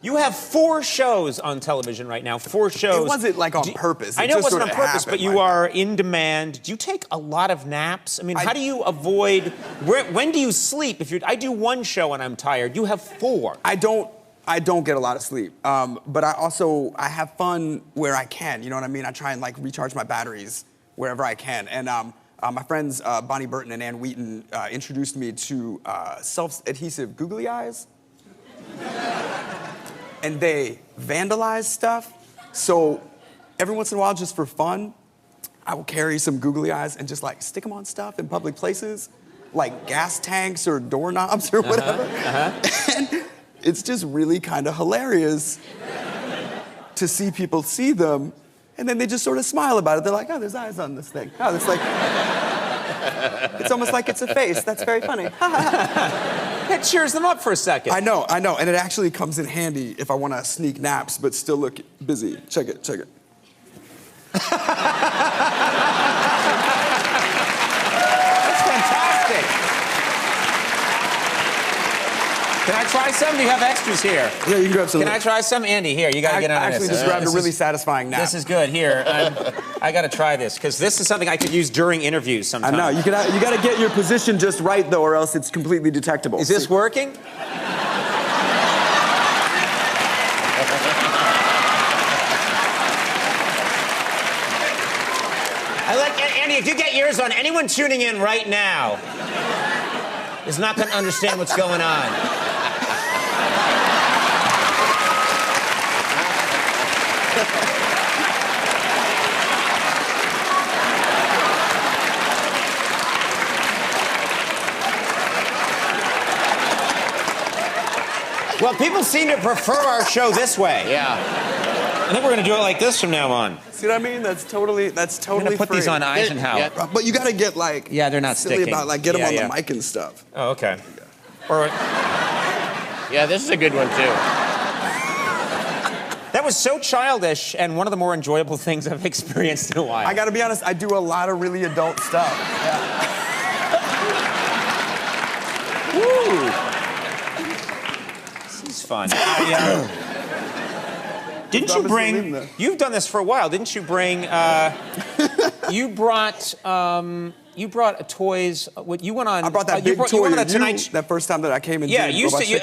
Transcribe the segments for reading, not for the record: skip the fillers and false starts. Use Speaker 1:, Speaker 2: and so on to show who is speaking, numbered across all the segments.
Speaker 1: You have 4 shows on television right now. 4 shows.
Speaker 2: It wasn't like on purpose.
Speaker 1: I know it
Speaker 2: just
Speaker 1: wasn't on
Speaker 2: sort of
Speaker 1: purpose, but
Speaker 2: happened
Speaker 1: you
Speaker 2: like
Speaker 1: are in demand. Do you take a lot of naps? I mean, how do you avoid? When do you sleep? I do 1 show and I'm tired. You have 4.
Speaker 2: I don't get a lot of sleep, but I have fun where I can. You know what I mean? I try and like recharge my batteries wherever I can. And my friends Bonnie Burton and Ann Wheaton introduced me to self-adhesive googly eyes. And they vandalize stuff. So every once in a while, just for fun, I will carry some googly eyes and just like stick them on stuff in public places, like gas tanks or doorknobs or whatever. And it's just really kind of hilarious to see people see them, and then they just sort of smile about it. They're like, oh, there's eyes on this thing. Oh, it's like, it's almost like it's a face. That's very funny.
Speaker 1: It cheers them up for a second.
Speaker 2: I know, and it actually comes in handy if I want to sneak naps but still look busy. Check it.
Speaker 1: That's fantastic. Can I try some? Do you have extras here?
Speaker 2: Yeah, you can grab some.
Speaker 1: Can I try some? Andy, here, you gotta get on this.
Speaker 2: I actually just grabbed a really satisfying nap.
Speaker 1: This is good. Here, I gotta try this, because this is something I could use during interviews sometimes.
Speaker 2: I know, you gotta get your position just right, though, or else it's completely detectable.
Speaker 1: Is this working? Andy, if you get yours on, anyone tuning in right now is not gonna understand what's going on. Well, people seem to prefer our show this way.
Speaker 3: Yeah.
Speaker 1: I think we're gonna do it like this from now on.
Speaker 2: See what I mean? That's totally
Speaker 1: I'm gonna put
Speaker 2: free.
Speaker 1: these on Eisenhower.
Speaker 3: Yeah.
Speaker 2: But you gotta get like
Speaker 1: they're not
Speaker 2: silly
Speaker 1: sticking.
Speaker 2: about like get them on the mic and stuff.
Speaker 1: Oh, okay. Or
Speaker 3: Yeah, this is a good one, too.
Speaker 1: that was so childish and one of the more enjoyable things I've experienced in a while.
Speaker 2: I gotta be honest, I do a lot of really adult stuff. Yeah.
Speaker 1: Woo! This is fun. Didn't you bring? You've done this for a while. Didn't you bring? You brought toys. What you went on?
Speaker 2: I brought that big toy.
Speaker 1: You went on Tonight
Speaker 2: that first time that I came in.
Speaker 1: Yeah,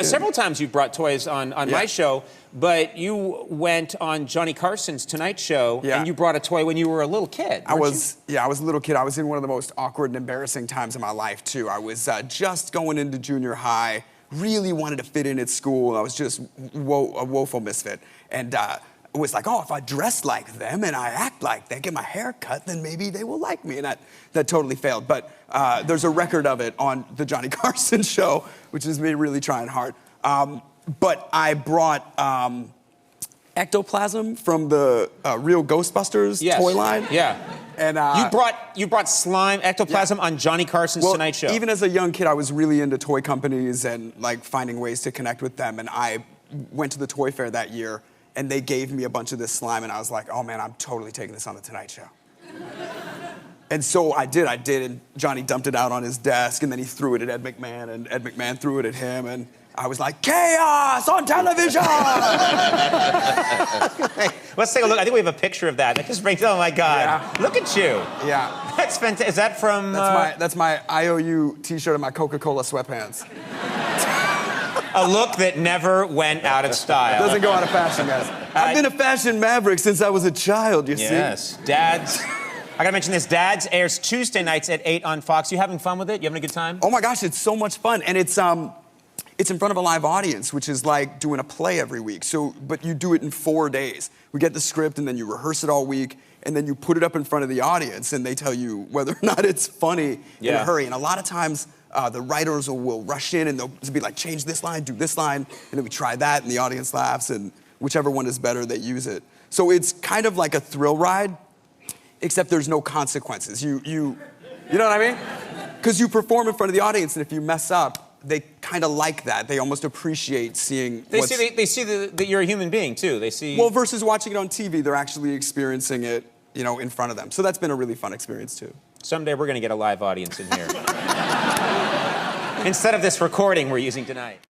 Speaker 1: several times you brought toys on my show, but you went on Johnny Carson's Tonight Show, and you brought a toy when you were a little kid.
Speaker 2: I was a little kid. I was in one of the most awkward and embarrassing times of my life too. I was just going into junior high. Really wanted to fit in at school. I was just a woeful misfit. And it was like, oh, if I dress like them and I act like them, get my hair cut, then maybe they will like me. And that totally failed. But there's a record of it on the Johnny Carson show, which is me really trying hard. But I brought ectoplasm from the real Ghostbusters toy line.
Speaker 1: Yeah.
Speaker 2: And
Speaker 1: you brought slime, ectoplasm on Johnny Carson's Tonight Show.
Speaker 2: Even as a young kid, I was really into toy companies and like finding ways to connect with them. And I went to the toy fair that year, and they gave me a bunch of this slime, and I was like, oh man, I'm totally taking this on the Tonight Show. And so I did, and Johnny dumped it out on his desk, and then he threw it at Ed McMahon, and Ed McMahon threw it at him, and I was like, chaos on television!
Speaker 1: Let's take a look. I think we have a picture of that. That just brings, oh my God.
Speaker 2: Yeah.
Speaker 1: Look at you.
Speaker 2: Yeah.
Speaker 1: That's fantastic. Is that from...
Speaker 2: That's my IOU t-shirt and my Coca-Cola sweatpants.
Speaker 1: A look that never went out of style.
Speaker 2: Doesn't go out of fashion, guys. I've been a fashion maverick since I was a child, you see?
Speaker 1: Yes. Dads. I gotta mention this. Dads airs Tuesday nights at 8 on Fox. You having fun with it? You having a good time?
Speaker 2: Oh my gosh, it's so much fun. And it's in front of a live audience, which is like doing a play every week. But you do it in 4 days. We get the script, and then you rehearse it all week, and then you put it up in front of the audience, and they tell you whether or not it's funny in a hurry. And a lot of times, the writers will rush in, and they'll be like, change this line, do this line, and then we try that, and the audience laughs, and whichever one is better, they use it. So it's kind of like a thrill ride, except there's no consequences. You know what I mean? Because you perform in front of the audience, and if you mess up, they kind of like that. They almost appreciate seeing
Speaker 1: they see that you're a human being, too. They see...
Speaker 2: Well, versus watching it on TV, they're actually experiencing it, in front of them. So that's been a really fun experience, too.
Speaker 1: Someday we're going to get a live audience in here. Instead of this recording we're using tonight.